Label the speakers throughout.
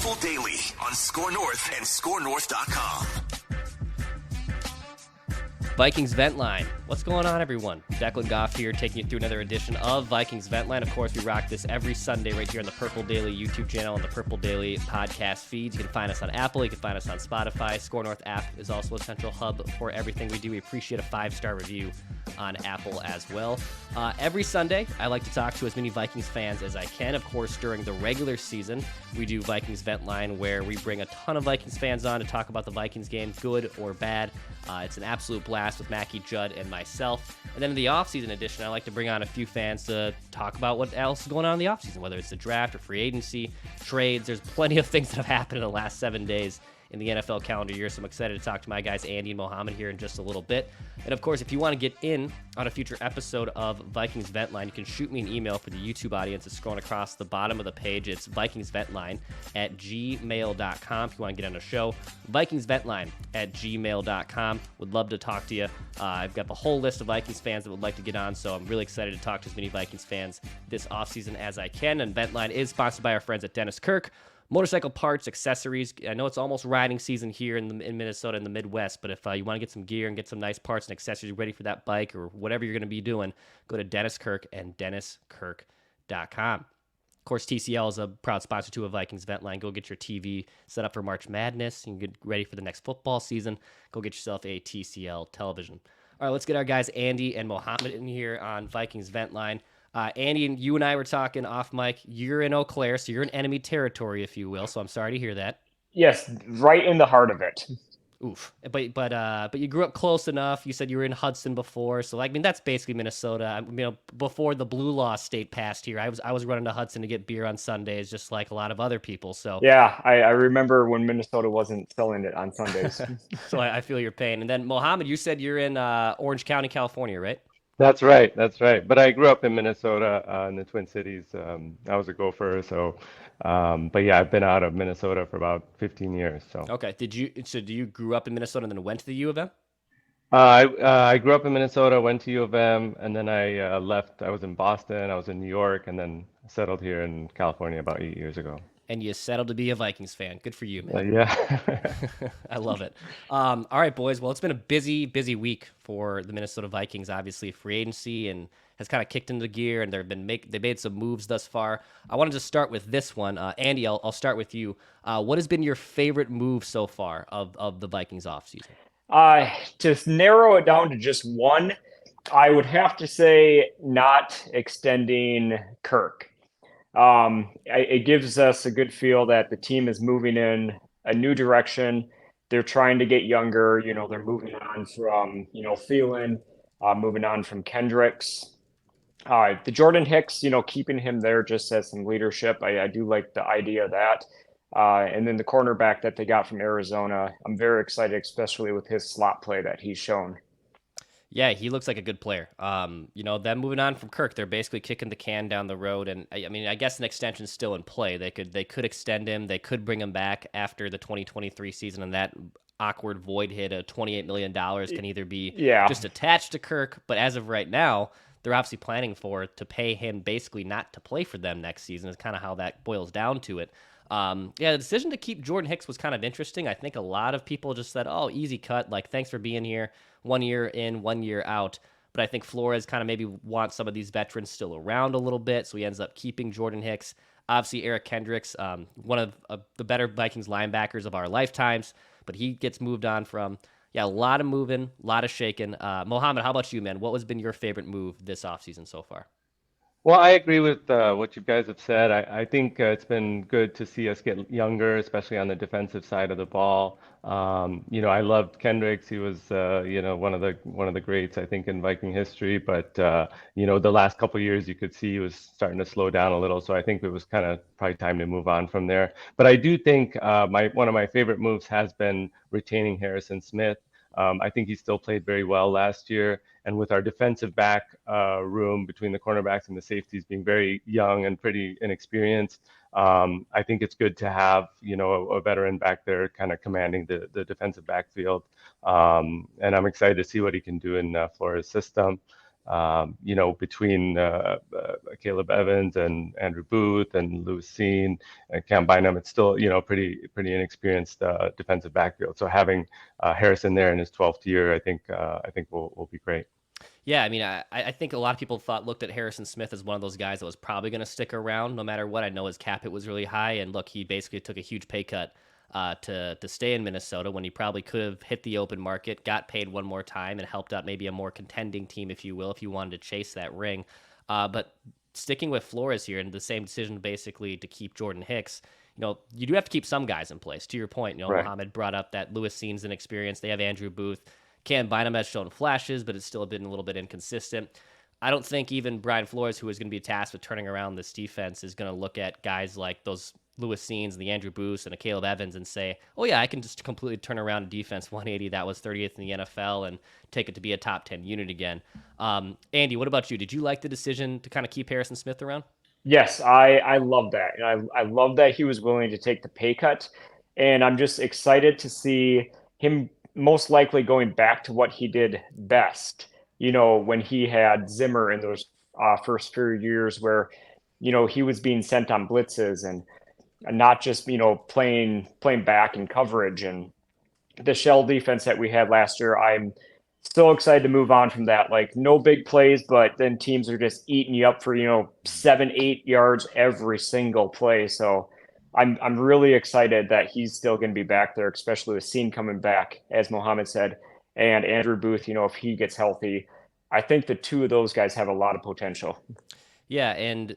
Speaker 1: Purple Daily on Score North and ScoreNorth.com.
Speaker 2: Vikings Vent Line. What's going on, everyone? Declan Goff here, taking you through another edition of Vikings Vent Line. Of course, we rock this every Sunday right here on the Purple Daily YouTube channel and the Purple Daily podcast feeds. You can find us on Apple. You can find us on Spotify. Score North app is also a central hub for everything we do. We appreciate a 5-star review on Apple as well. Every Sunday, I like to talk to as many Vikings fans as I can. Of course, during the regular season, we do Vikings Vent Line, where we bring a ton of Vikings fans on to talk about the Vikings game, good or bad. It's an absolute blast with Mackie, Judd, and myself. And then in the offseason edition, I like to bring on a few fans to talk about what else is going on in the offseason, whether it's the draft or free agency, trades. There's plenty of things that have happened in the last 7 days in the NFL calendar year, so I'm excited to talk to my guys Andy and Mohammed here in just a little bit. And of course, if you want to get in on a future episode of Vikings Vent Line, you can shoot me an email for the YouTube audience. It's scrolling across the bottom of the page. It's vikingsventline@gmail.com if you want to get on a show. vikingsventline@gmail.com. Would love to talk to you. I've got the whole list of Vikings fans that would like to get on, so I'm really excited to talk to as many Vikings fans this offseason as I can. And Ventline is sponsored by our friends at Dennis Kirk. Motorcycle parts, accessories. I know it's almost riding season here in Minnesota in the Midwest, but if you want to get some gear and get some nice parts and accessories ready for that bike or whatever you're going to be doing, go to Dennis Kirk and DennisKirk.com. Of course, TCL is a proud sponsor to a Vikings Vent Line. Go get your TV set up for March Madness. You can get ready for the next football season. Go get yourself a TCL television. All right, let's get our guys Andy and Mohammed in here on Vikings Vent Line. Andy, and you and I were talking off mic. You're in Eau Claire, so you're in enemy territory, if you will. So I'm sorry to hear that.
Speaker 3: Yes, right in the heart of it.
Speaker 2: Oof. But you grew up close enough. You said you were in Hudson before, so that's basically Minnesota. Before the blue law state passed here, I was running to Hudson to get beer on Sundays, just like a lot of other people. So
Speaker 3: yeah, I remember when Minnesota wasn't selling it on Sundays.
Speaker 2: So I feel your pain. And then Mohammed, you said you're in Orange County, California, right?
Speaker 4: That's right. But I grew up in Minnesota, in the Twin Cities. I was a Gopher, so. But yeah, I've been out of Minnesota for about 15 years. So.
Speaker 2: Okay. Do you grew up in Minnesota and then went to the U of M?
Speaker 4: I grew up in Minnesota, went to U of M, and then I left. I was in Boston, I was in New York, and then settled here in California about 8 years ago.
Speaker 2: And you settled to be a Vikings fan. Good for you, man.
Speaker 4: Yeah.
Speaker 2: I love it. All right, boys. Well, it's been a busy week for the Minnesota Vikings. Obviously, free agency and has kind of kicked into gear, and they made some moves thus far. I wanted to start with this one. Andy, I'll start with you. What has been your favorite move so far of the Vikings offseason?
Speaker 3: To narrow it down to just one, I would have to say not extending Kirk. It gives us a good feel that the team is moving in a new direction. They're trying to get younger. They're moving on from, Thielen, moving on from Kendricks. The Jordan Hicks, keeping him there just as some leadership. I do like the idea of that. And then the cornerback that they got from Arizona, I'm very excited, especially with his slot play that he's shown.
Speaker 2: Yeah, he looks like a good player. Them moving on from Kirk, they're basically kicking the can down the road. And I guess an extension's still in play. They could extend him. They could bring him back after the 2023 season, and that awkward void hit of $28 million can either be just attached to Kirk. But as of right now, they're obviously planning to pay him basically not to play for them next season is kind of how that boils down to it. The decision to keep Jordan Hicks was kind of interesting. I think a lot of people just said, oh, easy cut. Like, thanks for being here. 1 year in, 1 year out. But I think Flores kind of maybe wants some of these veterans still around a little bit, so he ends up keeping Jordan Hicks. Obviously, Eric Kendricks, one of the better Vikings linebackers of our lifetimes, but he gets moved on from. Yeah, a lot of moving, a lot of shaking. Mohammed, how about you, man? What has been your favorite move this offseason so far?
Speaker 4: Well, I agree with what you guys have said. I think it's been good to see us get younger, especially on the defensive side of the ball. I loved Kendricks. He was, one of the greats, I think, in Viking history. But the last couple of years, you could see he was starting to slow down a little. So I think it was kind of probably time to move on from there. But I do think one of my favorite moves has been retaining Harrison Smith. I think he still played very well last year. And with our defensive back room between the cornerbacks and the safeties being very young and pretty inexperienced, I think it's good to have, a veteran back there kind of commanding the defensive backfield. And I'm excited to see what he can do in Flores' system. between Caleb Evans and Andrew Booth and Lewis Cine and Cam Bynum, it's still, pretty inexperienced defensive backfield. So having Harrison there in his 12th year, I think will be great.
Speaker 2: Yeah, I mean, I think a lot of people looked at Harrison Smith as one of those guys that was probably going to stick around no matter what. I know his cap hit was really high, and look, he basically took a huge pay cut to stay in Minnesota when he probably could have hit the open market, got paid one more time, and helped out maybe a more contending team, if you will, if you wanted to chase that ring. But sticking with Flores here and the same decision basically to keep Jordan Hicks, you do have to keep some guys in place. To your point,
Speaker 4: Right.
Speaker 2: Mohammed brought up that Lewis Cine's an experience. They have Andrew Booth. Cam Bynum has shown flashes, but it's still been a little bit inconsistent. I don't think even Brian Flores, who is going to be tasked with turning around this defense, is going to look at guys like those Lewis Cines and the Andrew Booths and a Caleb Evans and say, oh, yeah, I can just completely turn around a defense 180 that was 30th in the NFL and take it to be a top 10 unit again. Andy, what about you? Did you like the decision to kind of keep Harrison Smith around?
Speaker 3: Yes, I love that. And I love that he was willing to take the pay cut. And I'm just excited to see him most likely going back to what he did best, when he had Zimmer in those first few years where, he was being sent on blitzes and not just, playing back in coverage. And the shell defense that we had last year, I'm so excited to move on from that. Like no big plays, but then teams are just eating you up for, 7-8 yards every single play. So I'm really excited that he's still going to be back there, especially with Cine coming back, as Mohammed said, and Andrew Booth, if he gets healthy. I think the two of those guys have a lot of potential.
Speaker 2: Yeah, and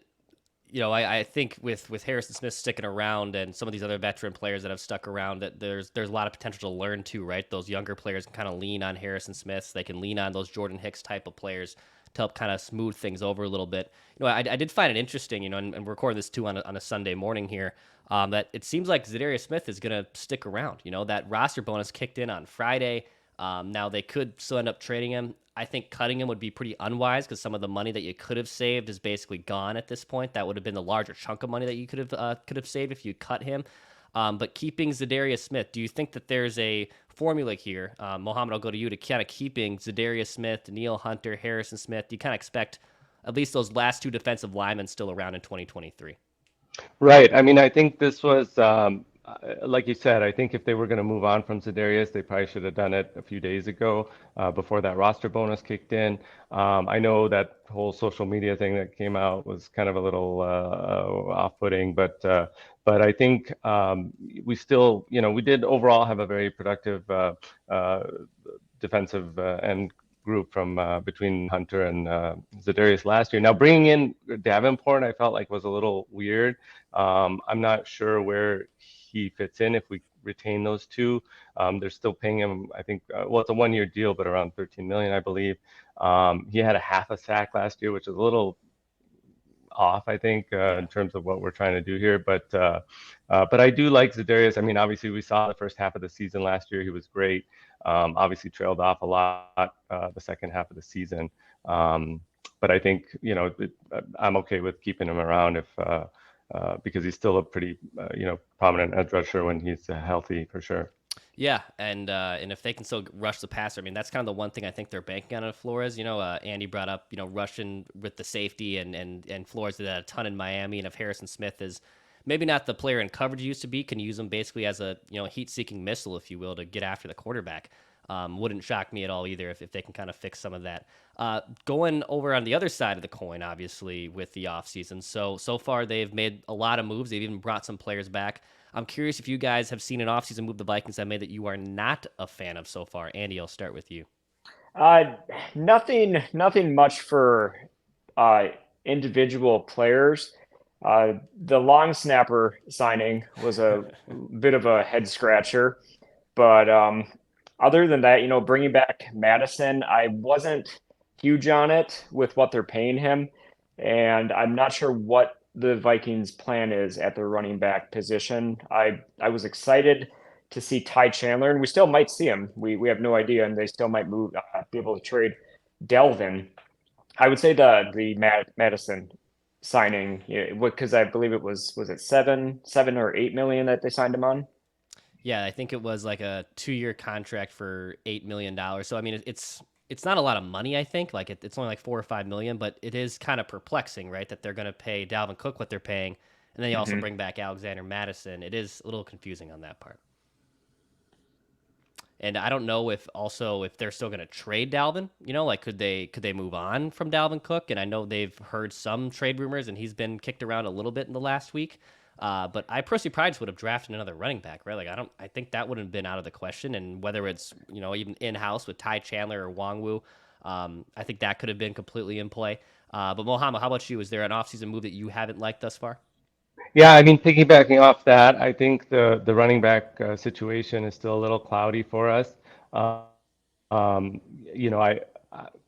Speaker 2: I think with Harrison Smith sticking around and some of these other veteran players that have stuck around, that there's a lot of potential to learn too, right? Those younger players can kind of lean on Harrison Smith. They can lean on those Jordan Hicks type of players to help kind of smooth things over a little bit. I did find it interesting, and we're recording this too on a Sunday morning here, that it seems like Zadarius Smith is going to stick around. That roster bonus kicked in on Friday. Now they could still end up trading him. I think cutting him would be pretty unwise because some of the money that you could have saved is basically gone at this point. That would have been the larger chunk of money that you could have saved if you cut him. But keeping Zadarius Smith, do you think that there's a formula here? Mohammed, I'll go to you to kind of keeping Zadarius Smith, Neil Hunter, Harrison Smith. Do you kind of expect at least those last two defensive linemen still around in 2023?
Speaker 4: Right. I mean, I think this was, like you said, I think if they were going to move on from Za'Darius, they probably should have done it a few days ago, before that roster bonus kicked in. I know that whole social media thing that came out was kind of a little off-putting, but I think we still, we did overall have a very productive defensive end group from between Hunter and Za'Darius last year. Now bringing in Davenport, I felt like was a little weird. I'm not sure where he fits in if we retain those two. They're still paying him, I think, well, it's a one-year deal, but around 13 million, I believe. He had a half a sack last year, which is a little off, I think, in terms of what we're trying to do here. But I do like Za'Darius. I mean, obviously, we saw the first half of the season last year. He was great. Obviously, trailed off a lot the second half of the season. But I think, I'm okay with keeping him around because he's still a pretty, prominent edge rusher when he's healthy, for sure.
Speaker 2: Yeah, and if they can still rush the passer, I mean, that's kind of the one thing I think they're banking on in Flores. Andy brought up, rushing with the safety, and Flores did that a ton in Miami. And if Harrison Smith is maybe not the player in coverage he used to be, can use him basically as a heat-seeking missile, if you will, to get after the quarterback. Wouldn't shock me at all either if they can kind of fix some of that. Going over on the other side of the coin, obviously, with the offseason. So far, they've made a lot of moves. They've even brought some players back. I'm curious if you guys have seen an offseason move the Vikings have made that you are not a fan of so far. Andy, I'll start with you.
Speaker 3: Nothing much for individual players. The long snapper signing was a bit of a head scratcher, but other than that, bringing back Madison, I wasn't huge on it with what they're paying him, and I'm not sure what the Vikings' plan is at the running back position. I was excited to see Ty Chandler, and we still might see him. We have no idea, and they still might be able to trade Delvin. I would say the Madison signing, because I believe it was it 7 or 8 million that they signed him on?
Speaker 2: Yeah, I think it was like a 2-year contract for $8 million. So I mean, it's it's not a lot of money, I think. Like it's only like 4 or 5 million, but it is kind of perplexing, right? That they're going to pay Dalvin Cook what they're paying, and then you also
Speaker 3: Hmm.
Speaker 2: bring back Alexander Madison. It is a little confusing on that part. And I don't know if they're still going to trade Dalvin. Like could they move on from Dalvin Cook? And I know they've heard some trade rumors, and he's been kicked around a little bit in the last week. But I personally probably just would have drafted another running back, right? Like I think that would have been out of the question. And whether it's even in house with Ty Chandler or Wongwu, I think that could have been completely in play. But Mohammed, how about you? Is there an offseason move that you haven't liked thus far?
Speaker 4: Yeah, I mean, piggybacking off that, I think the running back situation is still a little cloudy for us. Uh, Um, you know,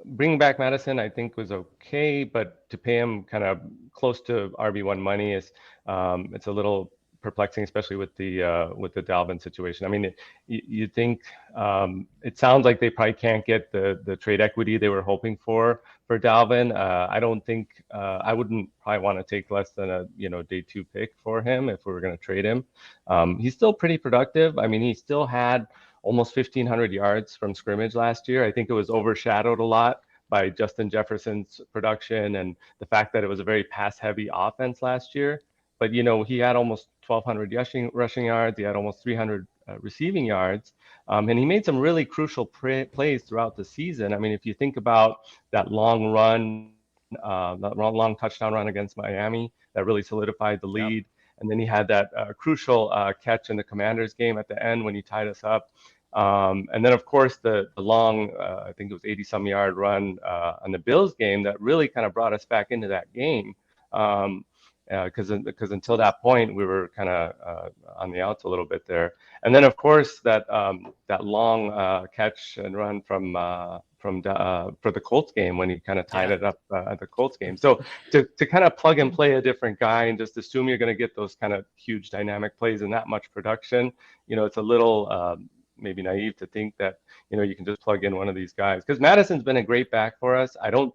Speaker 4: bringing back Madison, I think was okay, but to pay him kind of close to RB1 money is it's a little perplexing, especially with the Dalvin situation. I mean, you think it sounds like they probably can't get the trade equity they were hoping for Dalvin. I don't think I wouldn't probably want to take less than a day two pick for him if we were going to trade him. He's still pretty productive. I mean, he still had almost 1,500 yards from scrimmage last year. I think it was overshadowed a lot by Justin Jefferson's production and the fact that it was a very pass-heavy offense last year. But he had almost 1,200 rushing yards. He had almost 300 receiving yards, and he made some really crucial plays throughout the season. I mean, if you think about that long run, that long touchdown run against Miami, that really solidified the
Speaker 2: Yep.
Speaker 4: lead. And then he had that crucial catch in the Commanders game at the end when he tied us up. And then, of course, the long, I think it was 80-some-yard run on the Bills game that really kind of brought us back into that game. Because until that point, we were kind of on the outs a little bit there. And then, of course, that long catch and run for the Colts game when he kind of tied it up at the Colts game. So to kind of plug and play a different guy and just assume you're going to get those kind of huge dynamic plays and that much production, it's a little maybe naive to think that you can just plug in one of these guys, because Madison's been a great back for us. I don't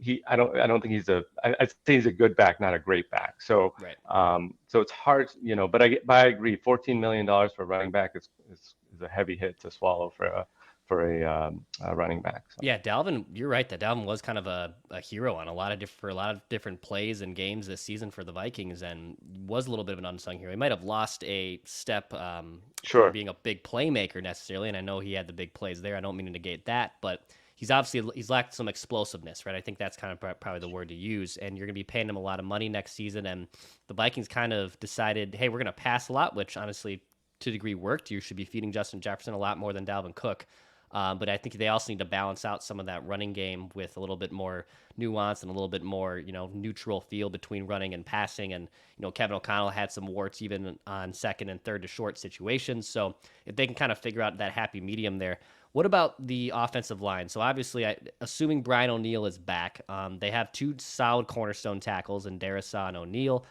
Speaker 4: think I'd say he's a good back, not a great back. So
Speaker 2: Right.
Speaker 4: so it's hard, but I agree, $14 million for a running back is a heavy hit to swallow for a running back. So.
Speaker 2: Yeah, Dalvin, you're right that Dalvin was kind of a hero on a lot of different plays and games this season for the Vikings, and was a little bit of an unsung hero. He might have lost a step
Speaker 4: Sure.
Speaker 2: being a big playmaker necessarily, and I know he had the big plays there. I don't mean to negate that, but he's lacked some explosiveness, right? I think that's kind of probably the word to use. And you're going to be paying him a lot of money next season, and the Vikings kind of decided, hey, we're going to pass a lot, which honestly, to a degree, worked. You should be feeding Justin Jefferson a lot more than Dalvin Cook. But I think they also need to balance out some of that running game with a little bit more nuance and a little bit more, neutral feel between running and passing. And, Kevin O'Connell had some warts even on second and third to short situations. So if they can kind of figure out that happy medium there. What about the offensive line? So obviously, assuming Brian O'Neill is back, they have two solid cornerstone tackles in Darrisaw and O'Neill.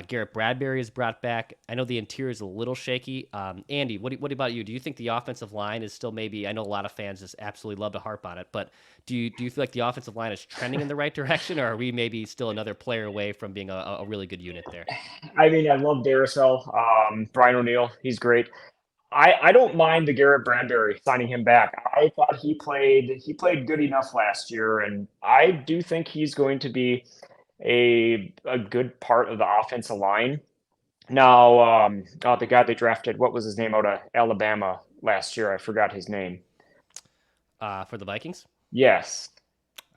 Speaker 2: Garrett Bradbury is brought back. I know the interior is a little shaky. Andy, what about you? Do you think the offensive line is still maybe? I know a lot of fans just absolutely love to harp on it, but do you feel like the offensive line is trending in the right direction, or are we maybe still another player away from being a really good unit there?
Speaker 3: I mean, I love Darrisaw. Brian O'Neill, he's great. I don't mind the Garrett Bradbury signing him back. I thought he played good enough last year, and I do think he's going to be a good part of the offensive line. Now, the guy they drafted, what was his name out of Alabama last year? I forgot his name.
Speaker 2: For the Vikings,
Speaker 3: Yes,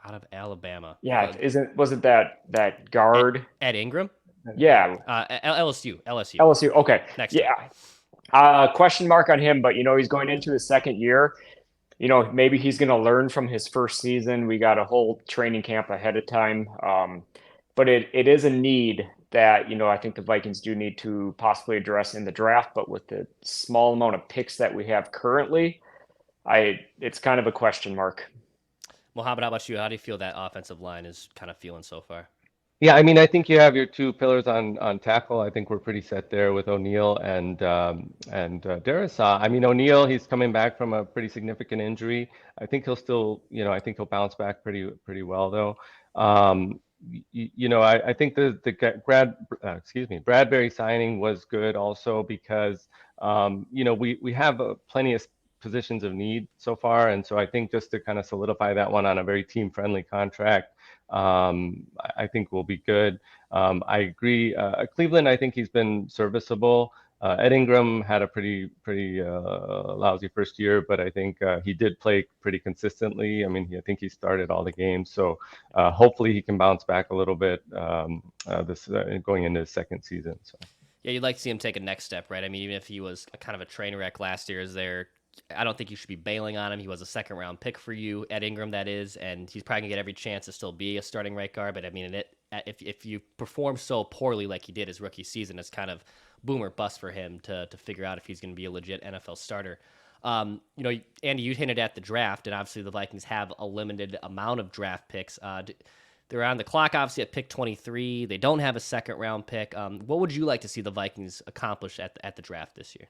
Speaker 2: out of Alabama,
Speaker 3: yeah, wasn't that guard?
Speaker 2: Ed Ingram,
Speaker 3: Yeah,
Speaker 2: LSU.
Speaker 3: LSU. Okay,
Speaker 2: Next up.
Speaker 3: yeah. Question mark on him, but he's going into his second year. Maybe he's going to learn from his first season. We got a whole training camp ahead of time. But it is a need that, I think the Vikings do need to possibly address in the draft. But with the small amount of picks that we have currently, it's kind of a question mark.
Speaker 2: Mohammed, how about you? How do you feel that offensive line is kind of feeling so far?
Speaker 4: Yeah, I mean, I think you have your two pillars on tackle. I think we're pretty set there with O'Neill and Darrisaw. I mean, O'Neill, he's coming back from a pretty significant injury. I think he'll still, I think he'll bounce back pretty well though. I think the Bradbury signing was good also because we have plenty of positions of need so far. And so I think just to kind of solidify that one on a very team-friendly contract, I think will be good. I agree. Cleveland, I think he's been serviceable. Ed Ingram had a pretty lousy first year, but I think he did play pretty consistently. I mean, I think he started all the games, so hopefully he can bounce back a little bit this going into his second season. So.
Speaker 2: Yeah, you'd like to see him take a next step, right? I mean, even if he was a kind of a train wreck last year, I don't think you should be bailing on him. He was a second-round pick for you, Ed Ingram, that is, and he's probably gonna get every chance to still be a starting right guard. But I mean, if you perform so poorly like he did his rookie season, it's kind of boom or bust for him to figure out if he's going to be a legit NFL starter. Andy, you hinted at the draft, and obviously the Vikings have a limited amount of draft picks. They're on the clock, obviously, at pick 23. They don't have a second-round pick. What would you like to see the Vikings accomplish at the draft this year?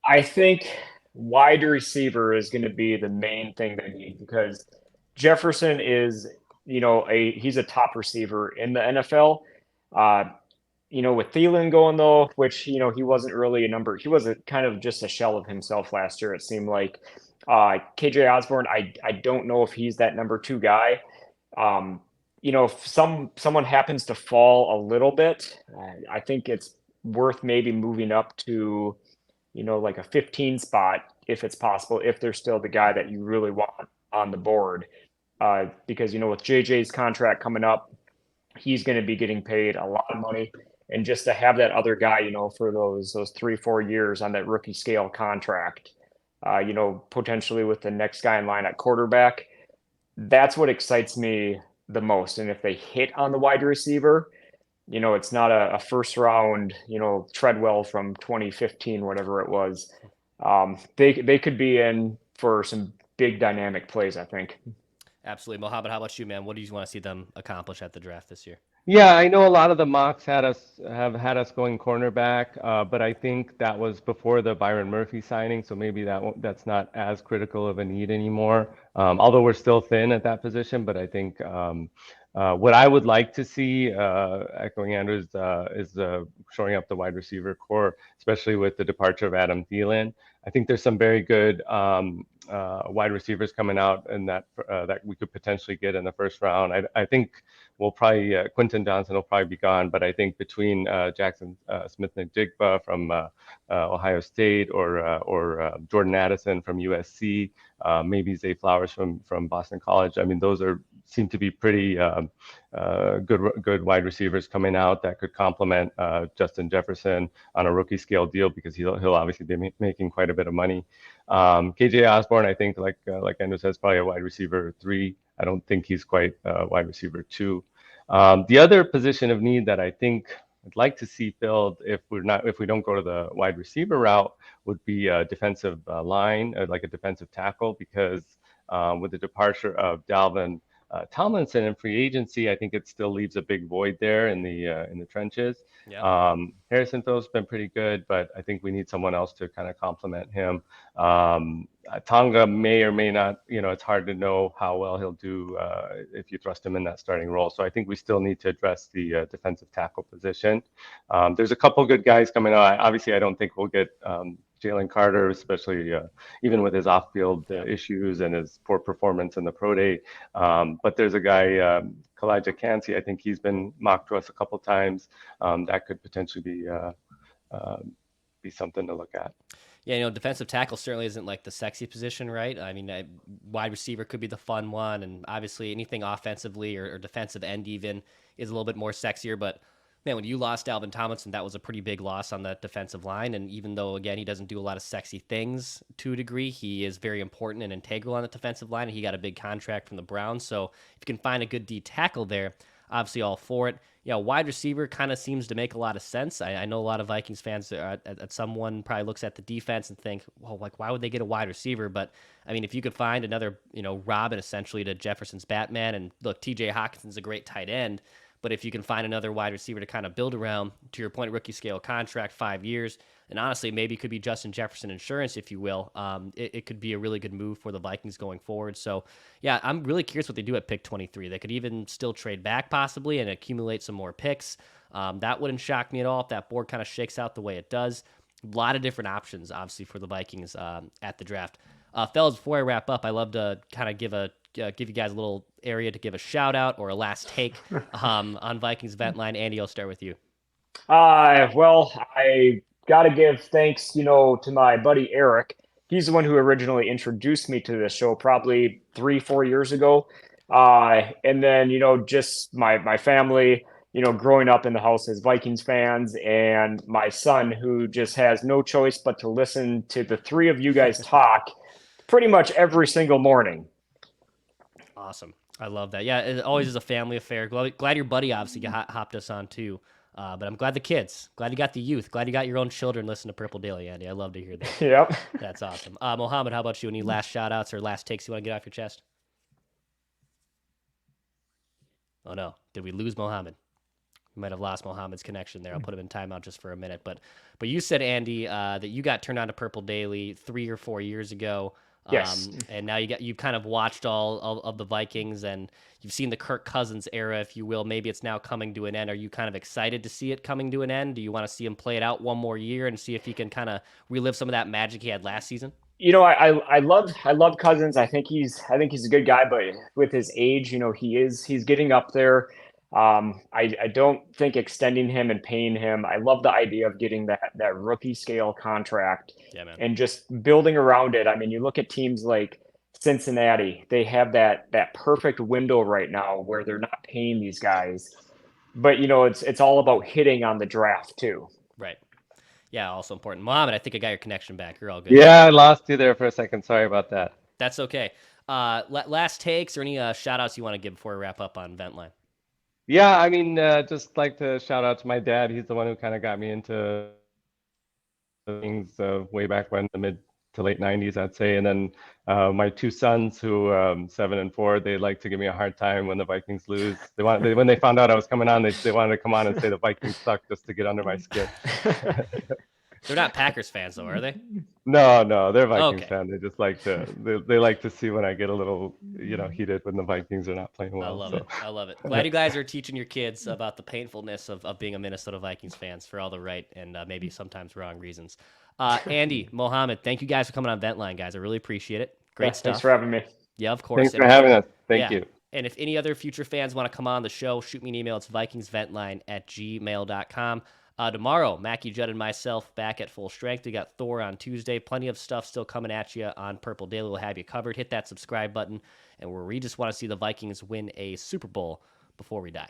Speaker 3: I think wide receiver is going to be the main thing they need, because Jefferson is, he's a top receiver in the NFL. With Thielen going though, which, he wasn't really he was kind of just a shell of himself last year. It seemed like KJ Osborne, I don't know if he's that number 2 guy. If someone happens to fall a little bit, I think it's worth maybe moving up to, like a 15 spot if it's possible, if they're still the guy that you really want on the board. Because, with JJ's contract coming up, he's going to be getting paid a lot of money. And just to have that other guy, for those 3-4 years on that rookie scale contract, potentially with the next guy in line at quarterback, that's what excites me the most. And if they hit on the wide receiver, it's not a first round, Treadwell from 2015, whatever it was. They could be in for some big dynamic plays, I think.
Speaker 2: Absolutely. Mohammed, how about you, man? What do you want to see them accomplish at the draft this year?
Speaker 4: Yeah, I know a lot of the mocks have had us going cornerback, but I think that was before the Byron Murphy signing, so maybe that's not as critical of a need anymore. Although we're still thin at that position, but I think what I would like to see, echoing Andrews, is shoring up the wide receiver core, especially with the departure of Adam Thielen. I think there's some very good wide receivers coming out, and that we could potentially get in the first round. I think we'll probably Quentin Johnson will probably be gone, but I think between Jackson Smith-Njigba from Ohio State or Jordan Addison from USC, maybe Zay Flowers from Boston College. I mean, those seem to be pretty good wide receivers coming out that could complement Justin Jefferson on a rookie scale deal, because he'll obviously be making quite a bit of money. KJ Osborne, I think, like Andrew says, probably a wide receiver 3. I don't think he's quite wide receiver 2. The other position of need that I think I'd like to see filled, if we don't go to the wide receiver route, would be a defensive line, like a defensive tackle, because with the departure of Dalvin Tomlinson in free agency, I think it still leaves a big void there in the trenches.
Speaker 2: Yeah.
Speaker 4: Harrison Phillips been pretty good, but I think we need someone else to kind of complement him. Tonga may or may not, it's hard to know how well he'll do if you thrust him in that starting role. So I think we still need to address the defensive tackle position. There's a couple good guys coming out. Obviously, I don't think we'll get Jalen Carter, especially even with his off-field issues and his poor performance in the pro day. But there's a guy, Kalijah Kancey, I think he's been mocked to us a couple times. That could potentially be something to look at.
Speaker 2: Yeah, defensive tackle certainly isn't like the sexy position, right? I mean, wide receiver could be the fun one, and obviously anything offensively or defensive end even is a little bit more sexier. But man, when you lost Dalvin Tomlinson, that was a pretty big loss on that defensive line. And even though, again, he doesn't do a lot of sexy things to a degree, he is very important and integral on the defensive line, and he got a big contract from the Browns. So if you can find a good D tackle there, obviously all for it. Yeah, wide receiver kind of seems to make a lot of sense. I know a lot of Vikings fans at someone probably looks at the defense and think, well, like, why would they get a wide receiver? But I mean, if you could find another, Robin essentially to Jefferson's Batman, and look, TJ Hawkinson's a great tight end, but if you can find another wide receiver to kind of build around, to your point, rookie scale contract, 5 years, and honestly, maybe it could be Justin Jefferson insurance, if you will. It could be a really good move for the Vikings going forward. So, yeah, I'm really curious what they do at pick 23. They could even still trade back possibly and accumulate some more picks. That wouldn't shock me at all if that board kind of shakes out the way it does. A lot of different options, obviously, for the Vikings at the draft. Fellas, before I wrap up, I love to kind of give you guys a little area to give a shout out or a last take on Vikings Vent Line. Andy, I'll start with you.
Speaker 3: Well, I got to give thanks, to my buddy Eric. He's the one who originally introduced me to this show probably 3-4 years ago. And then, just my family, growing up in the house as Vikings fans, and my son who just has no choice but to listen to the three of you guys talk pretty much every single morning.
Speaker 2: Awesome. I love that. Yeah, it always is a family affair. Glad your buddy obviously hopped us on too. But I'm glad glad you got the youth, glad you got your own children listen to Purple Daily, Andy. I love to hear that.
Speaker 3: Yep.
Speaker 2: That's awesome. Mohammed, how about you? Any last shout outs or last takes you want to get off your chest? Oh no, did we lose Mohammed? We might have lost Mohammed's connection there. I'll put him in timeout just for a minute. But you said, Andy, that you got turned on to Purple Daily 3 or 4 years ago.
Speaker 3: Yes.
Speaker 2: And now you've kind of watched all of the Vikings, and you've seen the Kirk Cousins era, if you will. Maybe it's now coming to an end. Are you kind of excited to see it coming to an end? Do you want to see him play it out one more year and see if he can kind of relive some of that magic he had last season?
Speaker 3: I love Cousins. I think he's a good guy, but with his age, he's getting up there. I don't think extending him and paying him. I love the idea of getting that rookie scale contract,
Speaker 2: Yeah, man.
Speaker 3: and just building around it. I mean, you look at teams like Cincinnati; they have that perfect window right now where they're not paying these guys, but it's all about hitting on the draft too.
Speaker 2: Right. Yeah, also important. Mohammed, I think I got your connection back. You're all good.
Speaker 4: Yeah, I lost you there for a second. Sorry about that.
Speaker 2: That's okay. Last takes or any shout outs you want to give before we wrap up on Vent Line?
Speaker 4: Yeah, I mean, just like to shout out to my dad. He's the one who kind of got me into things way back when, the mid to late 90s, I'd say. And then my two sons, who 7 and 4, they like to give me a hard time when the Vikings lose. When they found out I was coming on, they wanted to come on and say the Vikings suck just to get under my skin.
Speaker 2: They're not Packers fans, though, are they?
Speaker 4: No, they're Vikings
Speaker 2: Okay.
Speaker 4: fans. They just like they like to see when I get a little, heated when the Vikings are not playing well.
Speaker 2: I love it. Glad you guys are teaching your kids about the painfulness of being a Minnesota Vikings fans for all the right and maybe sometimes wrong reasons. Andy, Mohammed, thank you guys for coming on Vent Line, guys. I really appreciate it. Great stuff.
Speaker 3: Thanks for having me.
Speaker 2: Yeah, of course.
Speaker 4: Thanks for having us. Thank you.
Speaker 2: And if any other future fans want to come on the show, shoot me an email. It's vikingsventline@gmail.com. Tomorrow, Mackie, Judd, and myself back at full strength. We got Thor on Tuesday. Plenty of stuff still coming at you on Purple Daily. We'll have you covered. Hit that subscribe button. And we just want to see the Vikings win a Super Bowl before we die.